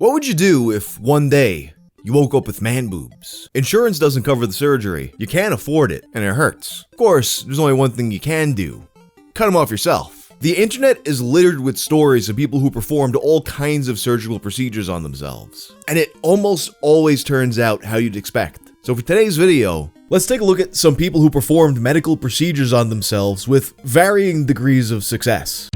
What would you do if one day you woke up with man boobs? Insurance doesn't cover the surgery, you can't afford it, and it hurts. Of course, there's only one thing you can do. Cut them off yourself. The internet is littered with stories of people who performed all kinds of surgical procedures on themselves. And it almost always turns out how you'd expect. So for today's video, let's take a look at some people who performed medical procedures on themselves with varying degrees of success.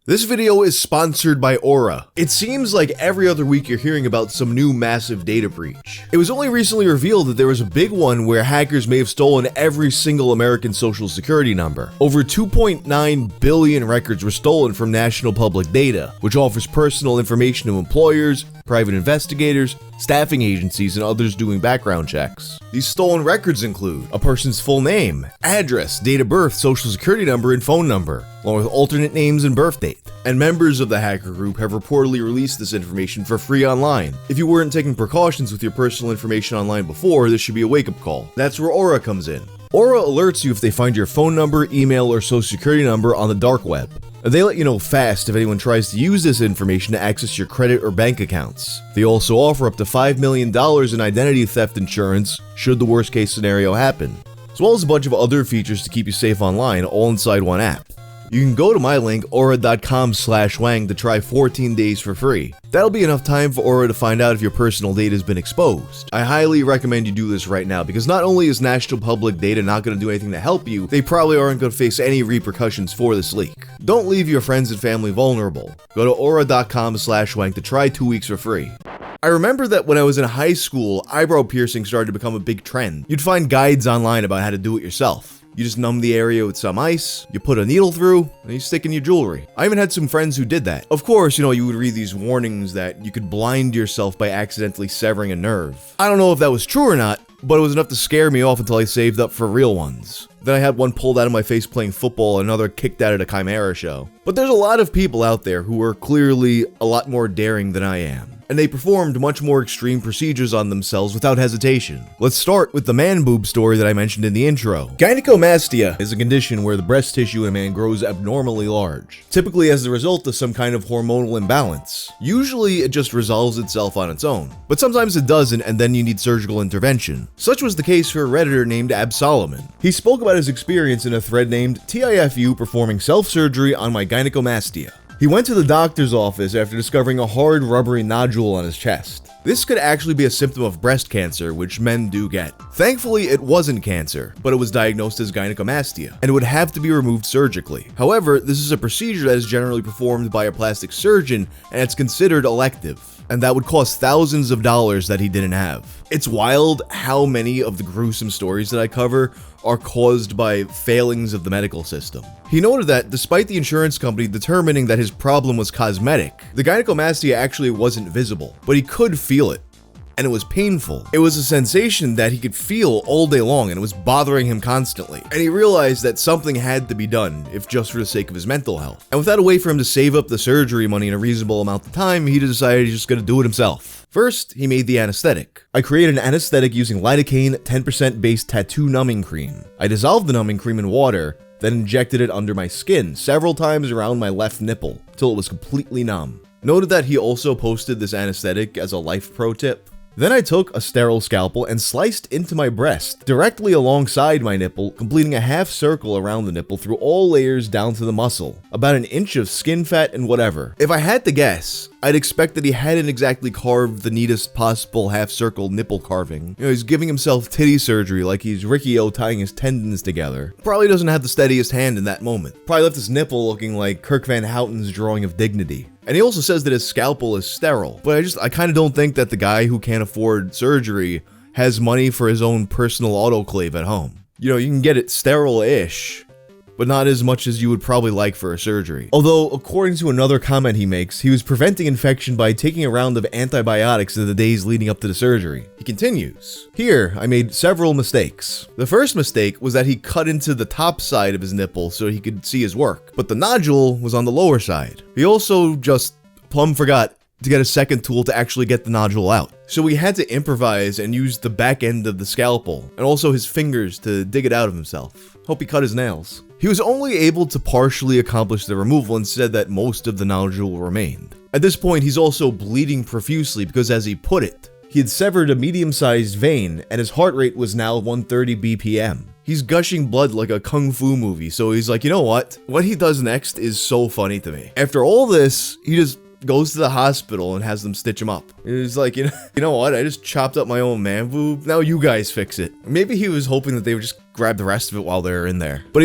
This video is sponsored by Aura. It seems like every other week you're hearing about some new massive data breach. It was only recently revealed that there was a big one where hackers may have stolen every single American social security number. Over 2.9 billion records were stolen from national public data, which offers personal information to employers, private investigators, staffing agencies, and others doing background checks. These stolen records include a person's full name, address, date of birth, social security number, and phone number, along with alternate names and birth date. And members of the hacker group have reportedly released this information for free online. If you weren't taking precautions with your personal information online before, this should be a wake-up call. That's where Aura comes in. Aura alerts you if they find your phone number, email, or social security number on the dark web. They let you know fast if anyone tries to use this information to access your credit or bank accounts. They also offer up to $5 million in identity theft insurance should the worst case scenario happen, as well as a bunch of other features to keep you safe online, all inside one app. You can go to my link, aura.com/wang, to try 14 days for free. That'll be enough time for Aura to find out if your personal data has been exposed. I highly recommend you do this right now, because not only is national public data not going to do anything to help you, they probably aren't going to face any repercussions for this leak. Don't leave your friends and family vulnerable. Go to aura.com/wang to try 2 weeks for free. I remember that when I was in high school, eyebrow piercing started to become a big trend. You'd find guides online about how to do it yourself. You just numb the area with some ice, you put a needle through, and you stick in your jewelry. I even had some friends who did that. Of course, you would read these warnings that you could blind yourself by accidentally severing a nerve. I don't know if that was true or not, but it was enough to scare me off until I saved up for real ones. Then I had one pulled out of my face playing football and another kicked out at a Chimera show. But there's a lot of people out there who are clearly a lot more daring than I am, and they performed much more extreme procedures on themselves without hesitation. Let's start with the man boob story that I mentioned in the intro. Gynecomastia is a condition where the breast tissue in a man grows abnormally large, typically as the result of some kind of hormonal imbalance. Usually it just resolves itself on its own, but sometimes it doesn't, and then you need surgical intervention. Such was the case for a Redditor named Absolomon. He spoke about his experience in a thread named TIFU performing self-surgery on my gynecomastia. He went to the doctor's office after discovering a hard, rubbery nodule on his chest. This could actually be a symptom of breast cancer, which men do get. Thankfully, it wasn't cancer, but it was diagnosed as gynecomastia, and it would have to be removed surgically. However, this is a procedure that is generally performed by a plastic surgeon, and it's considered elective, and that would cost thousands of dollars that he didn't have. It's wild how many of the gruesome stories that I cover are caused by failings of the medical system. He noted that despite the insurance company determining that his problem was cosmetic, the gynecomastia actually wasn't visible, but he could feel it. And it was painful. It was a sensation that he could feel all day long, and it was bothering him constantly. And he realized that something had to be done, if just for the sake of his mental health. And without a way for him to save up the surgery money in a reasonable amount of time, he decided he's just gonna do it himself. First, he made the anesthetic. I created an anesthetic using lidocaine 10% based tattoo numbing cream. I dissolved the numbing cream in water, then injected it under my skin several times around my left nipple, till it was completely numb. Noted that he also posted this anesthetic as a life pro tip. Then I took a sterile scalpel and sliced into my breast, directly alongside my nipple, completing a half circle around the nipple through all layers down to the muscle, about an inch of skin fat and whatever. If I had to guess, I'd expect that he hadn't exactly carved the neatest possible half-circle nipple carving. He's giving himself titty surgery like he's Ricky-O tying his tendons together. Probably doesn't have the steadiest hand in that moment. Probably left his nipple looking like Kirk Van Houten's drawing of dignity. And he also says that his scalpel is sterile, but I kind of don't think that the guy who can't afford surgery has money for his own personal autoclave at home. You can get it sterile-ish, but not as much as you would probably like for a surgery. Although, according to another comment he makes, he was preventing infection by taking a round of antibiotics in the days leading up to the surgery. He continues, "Here, I made several mistakes. The first mistake was that he cut into the top side of his nipple so he could see his work, but the nodule was on the lower side. He also just plumb forgot to get a second tool to actually get the nodule out. So he had to improvise and use the back end of the scalpel, and also his fingers to dig it out of himself. Hope he cut his nails. He was only able to partially accomplish the removal and said that most of the nodule remained. At this point, he's also bleeding profusely because, as he put it, he had severed a medium-sized vein and his heart rate was now 130 BPM. He's gushing blood like a kung fu movie, so he's like, you know what? What he does next is so funny to me. After all this, he just goes to the hospital and has them stitch him up. He's like, you know what? I just chopped up my own man boob. Now you guys fix it. Maybe he was hoping that they would just grab the rest of it while they're in there. But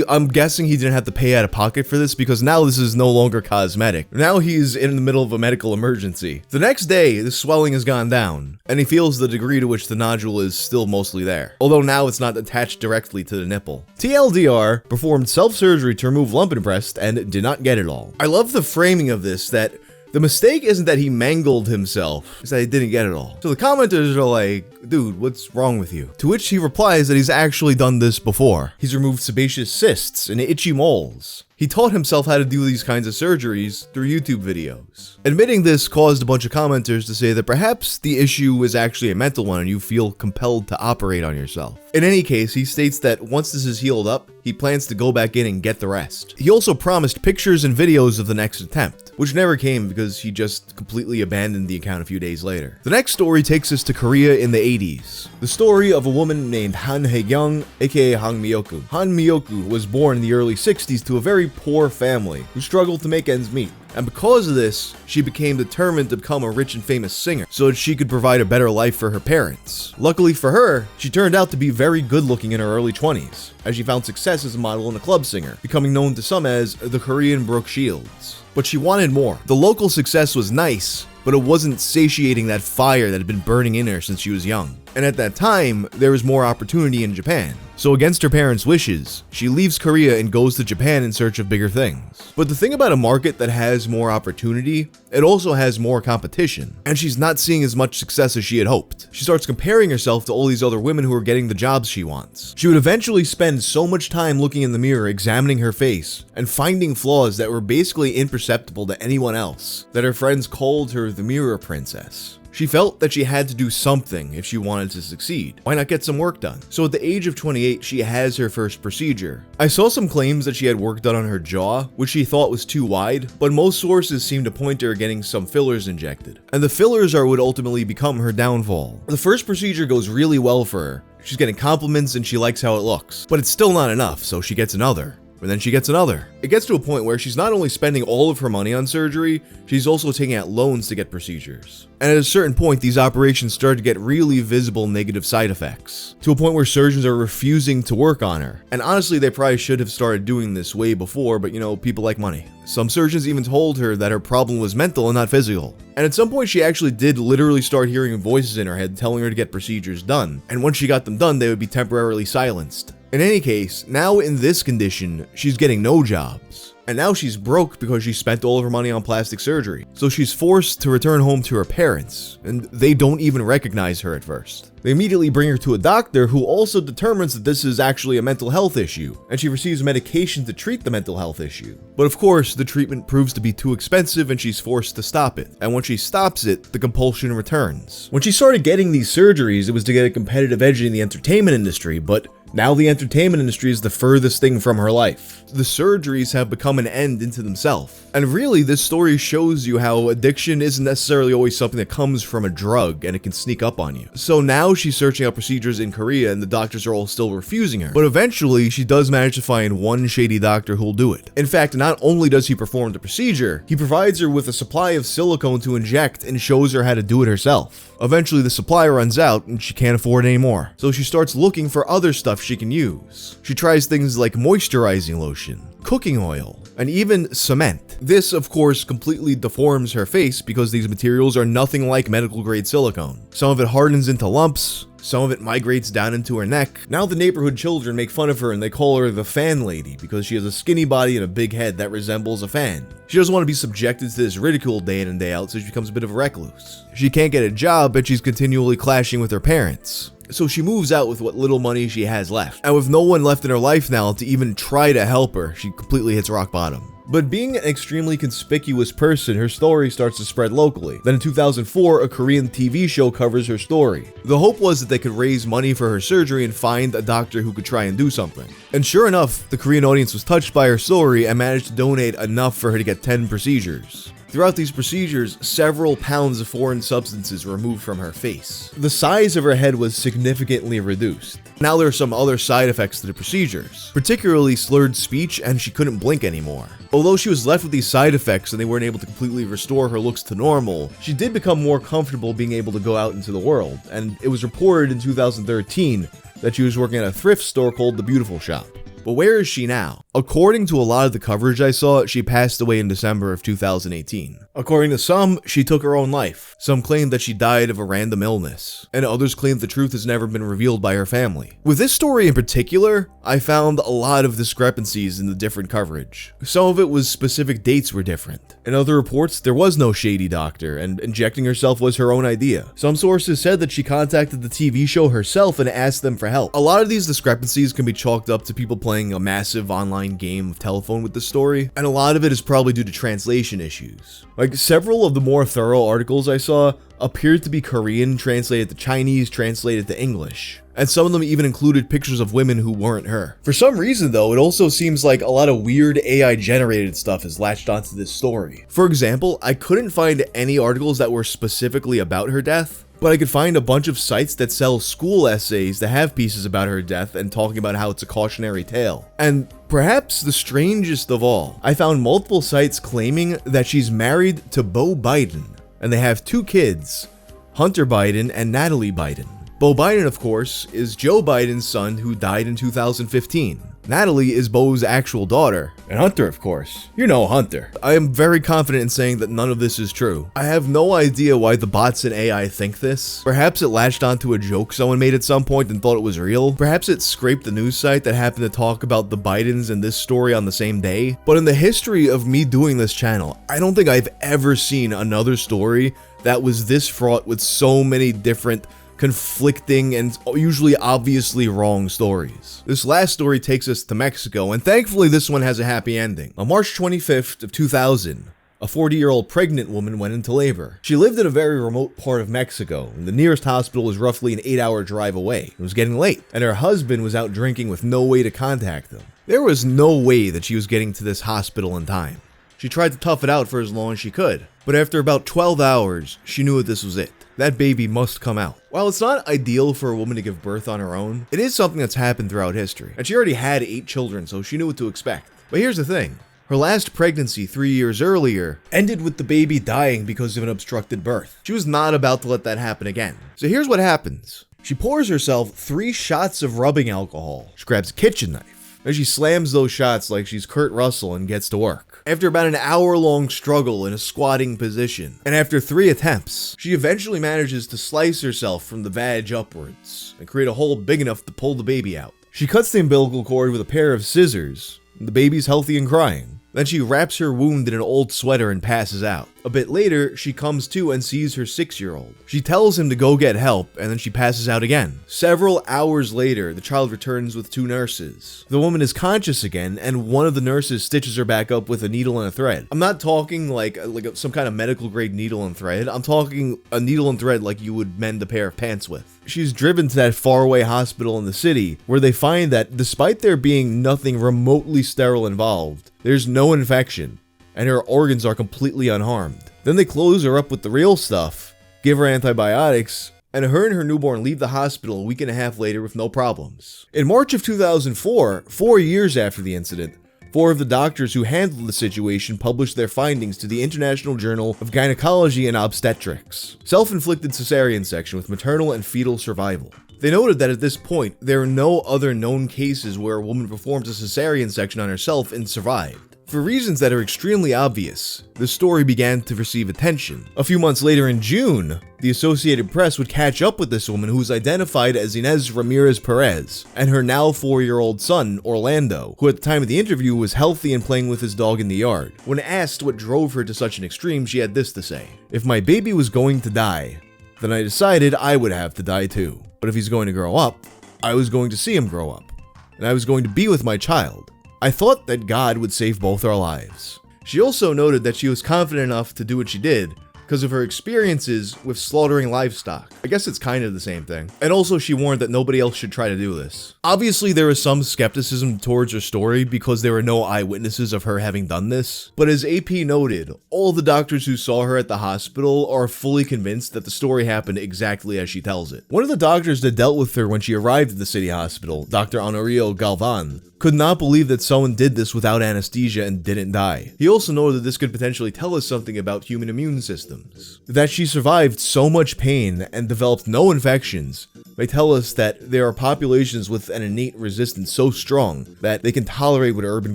I'm guessing he didn't have to pay out of pocket for this because now this is no longer cosmetic. Now he's in the middle of a medical emergency. The next day, the swelling has gone down, and he feels the degree to which the nodule is still mostly there. Although now it's not attached directly to the nipple. TLDR performed self-surgery to remove lump in breast and did not get it all. I love the framing of this, that the mistake isn't that he mangled himself, it's that he didn't get it all. So the commenters are like, dude, what's wrong with you? To which he replies that he's actually done this before. He's removed sebaceous cysts and itchy moles. He taught himself how to do these kinds of surgeries through YouTube videos. Admitting this caused a bunch of commenters to say that perhaps the issue is actually a mental one and you feel compelled to operate on yourself. In any case, he states that once this is healed up, he plans to go back in and get the rest. He also promised pictures and videos of the next attempt, which never came because he just completely abandoned the account a few days later. The next story takes us to Korea in the 80s. The story of a woman named Han Hae-kyung, aka Han Miyoku. Han Miyoku was born in the early 60s to a very poor family who struggled to make ends meet. And because of this, she became determined to become a rich and famous singer so that she could provide a better life for her parents. Luckily for her, she turned out to be very good looking in her early 20s, as she found success as a model and a club singer, becoming known to some as the Korean Brooke Shields. But she wanted more. The local success was nice, but it wasn't satiating that fire that had been burning in her since she was young. And at that time, there was more opportunity in Japan. So against her parents' wishes, she leaves Korea and goes to Japan in search of bigger things. But the thing about a market that has more opportunity, it also has more competition. And she's not seeing as much success as she had hoped. She starts comparing herself to all these other women who are getting the jobs she wants. She would eventually spend so much time looking in the mirror, examining her face, and finding flaws that were basically imperceptible to anyone else, that her friends called her the Mirror Princess. She felt that she had to do something if she wanted to succeed. Why not get some work done? So at the age of 28, she has her first procedure. I saw some claims that she had work done on her jaw, which she thought was too wide, but most sources seem to point to her getting some fillers injected. And the fillers are what ultimately become her downfall. The first procedure goes really well for her. She's getting compliments and she likes how it looks. But it's still not enough, so she gets another. And then she gets another. It gets to a point where she's not only spending all of her money on surgery, she's also taking out loans to get procedures. And at a certain point, these operations start to get really visible negative side effects, to a point where surgeons are refusing to work on her. And honestly, they probably should have started doing this way before, but people like money. Some surgeons even told her that her problem was mental and not physical. And at some point, she actually did literally start hearing voices in her head telling her to get procedures done. And once she got them done, they would be temporarily silenced. In any case, now in this condition, she's getting no jobs. And now she's broke because she spent all of her money on plastic surgery. So she's forced to return home to her parents, and they don't even recognize her at first. They immediately bring her to a doctor who also determines that this is actually a mental health issue, and she receives medication to treat the mental health issue. But of course, the treatment proves to be too expensive and she's forced to stop it. And when she stops it, the compulsion returns. When she started getting these surgeries, it was to get a competitive edge in the entertainment industry, but now the entertainment industry is the furthest thing from her life. The surgeries have become an end into themselves. And really, this story shows you how addiction isn't necessarily always something that comes from a drug and it can sneak up on you. So now she's searching out procedures in Korea and the doctors are all still refusing her. But eventually, she does manage to find one shady doctor who'll do it. In fact, not only does he perform the procedure, he provides her with a supply of silicone to inject and shows her how to do it herself. Eventually, the supply runs out and she can't afford it anymore. So she starts looking for other stuff she can use. She tries things like moisturizing lotion, cooking oil, and even cement. This, of course, completely deforms her face because these materials are nothing like medical grade silicone. Some of it hardens into lumps, some of it migrates down into her neck. Now the neighborhood children make fun of her and they call her the fan lady because she has a skinny body and a big head that resembles a fan. She doesn't want to be subjected to this ridicule day in and day out, so she becomes a bit of a recluse. She can't get a job, but she's continually clashing with her parents. So she moves out with what little money she has left. And with no one left in her life now to even try to help her, she completely hits rock bottom. But being an extremely conspicuous person, her story starts to spread locally. Then in 2004, a Korean TV show covers her story. The hope was that they could raise money for her surgery and find a doctor who could try and do something. And sure enough, the Korean audience was touched by her story and managed to donate enough for her to get 10 procedures. Throughout these procedures, several pounds of foreign substances were removed from her face. The size of her head was significantly reduced. Now there are some other side effects to the procedures, particularly slurred speech, and she couldn't blink anymore. Although she was left with these side effects and they weren't able to completely restore her looks to normal, she did become more comfortable being able to go out into the world, and it was reported in 2013 that she was working at a thrift store called The Beautiful Shop. But where is she now? According to a lot of the coverage I saw, she passed away in December of 2018. According to some, she took her own life. Some claim that she died of a random illness, and others claim the truth has never been revealed by her family. With this story in particular, I found a lot of discrepancies in the different coverage. Some of it was specific dates were different. In other reports, there was no shady doctor, and injecting herself was her own idea. Some sources said that she contacted the TV show herself and asked them for help. A lot of these discrepancies can be chalked up to people playing a massive online game of telephone with the story, and a lot of it is probably due to translation issues. Like, several of the more thorough articles I saw appeared to be Korean translated to Chinese translated to English, and some of them even included pictures of women who weren't her. For some reason though, it also seems like a lot of weird AI generated stuff is latched onto this story. For example, I couldn't find any articles that were specifically about her death, but I could find a bunch of sites that sell school essays that have pieces about her death and talking about how it's a cautionary tale. And perhaps the strangest of all, I found multiple sites claiming that she's married to Beau Biden, and they have 2 kids, Hunter Biden and Natalie Biden. Beau Biden, of course, is Joe Biden's son who died in 2015. Natalie is Beau's actual daughter, and Hunter, of course. You know Hunter. I am very confident in saying that none of this is true. I have no idea why the bots and AI think this. Perhaps it latched onto a joke someone made at some point and thought it was real. Perhaps it scraped the news site that happened to talk about the Bidens and this story on the same day. But in the history of me doing this channel, I don't think I've ever seen another story that was this fraught with so many different conflicting and usually obviously wrong stories. This last story takes us to Mexico, and thankfully this one has a happy ending. On March 25th of 2000, a 40-year-old pregnant woman went into labor. She lived in a very remote part of Mexico, and the nearest hospital was roughly an 8-hour drive away. It was getting late, and her husband was out drinking with no way to contact them. There was no way that she was getting to this hospital in time. She tried to tough it out for as long as she could, but after about 12 hours, she knew that this was it. That baby must come out. While it's not ideal for a woman to give birth on her own, it is something that's happened throughout history. And she already had 8 children, so she knew what to expect. But here's the thing. Her last pregnancy 3 years earlier ended with the baby dying because of an obstructed birth. She was not about to let that happen again. So here's what happens. She pours herself 3 shots of rubbing alcohol. She grabs a kitchen knife, and she slams those shots like she's Kurt Russell and gets to work. After about an hour-long struggle in a squatting position, and after 3 attempts, she eventually manages to slice herself from the vag upwards and create a hole big enough to pull the baby out. She cuts the umbilical cord with a pair of scissors, and the baby's healthy and crying. Then she wraps her wound in an old sweater and passes out. A bit later, she comes to and sees her 6-year-old. She tells him to go get help, and then she passes out again. Several hours later, the child returns with 2 nurses. The woman is conscious again, and one of the nurses stitches her back up with a needle and a thread. I'm not talking like some kind of medical grade needle and thread. I'm talking a needle and thread like you would mend a pair of pants with. She's driven to that faraway hospital in the city, where they find that despite there being nothing remotely sterile involved, there's no infection, and her organs are completely unharmed. Then they close her up with the real stuff, give her antibiotics, and her newborn leave the hospital a week and a half later with no problems. In March of 2004, 4 years after the incident, 4 of the doctors who handled the situation published their findings to the International Journal of Gynecology and Obstetrics. Self-inflicted cesarean section with maternal and fetal survival. They noted that at this point, there are no other known cases where a woman performs a cesarean section on herself and survived. For reasons that are extremely obvious, the story began to receive attention. A few months later in June, the Associated Press would catch up with this woman who was identified as Inez Ramirez Perez, and her now 4-year-old son, Orlando, who at the time of the interview was healthy and playing with his dog in the yard. When asked what drove her to such an extreme, she had this to say: "If my baby was going to die, then I decided I would have to die too. But if he's going to grow up, I was going to see him grow up, and I was going to be with my child. I thought that God would save both our lives. She also noted that she was confident enough to do what she did because of her experiences with slaughtering livestock. I guess it's kind of the same thing. And also she warned that nobody else should try to do this. Obviously there is some skepticism towards her story because there were no eyewitnesses of her having done this, but as AP noted, all the doctors who saw her at the hospital are fully convinced that the story happened exactly as she tells it. One of the doctors that dealt with her when she arrived at the city hospital, Dr. Honorio Galvan, could not believe that someone did this without anesthesia and didn't die. He also noted that this could potentially tell us something about human immune systems. That she survived so much pain and developed no infections may tell us that there are populations with an innate resistance so strong that they can tolerate what urban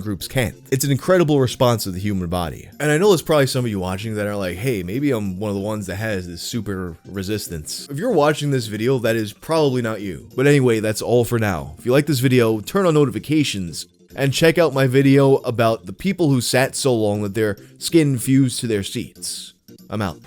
groups can't. It's an incredible response of the human body. And I know there's probably some of you watching that are like, hey, maybe I'm one of the ones that has this super resistance. If you're watching this video, that is probably not you. But anyway, that's all for now. If you like this video, turn on notifications and check out my video about the people who sat so long that their skin fused to their seats. I'm out.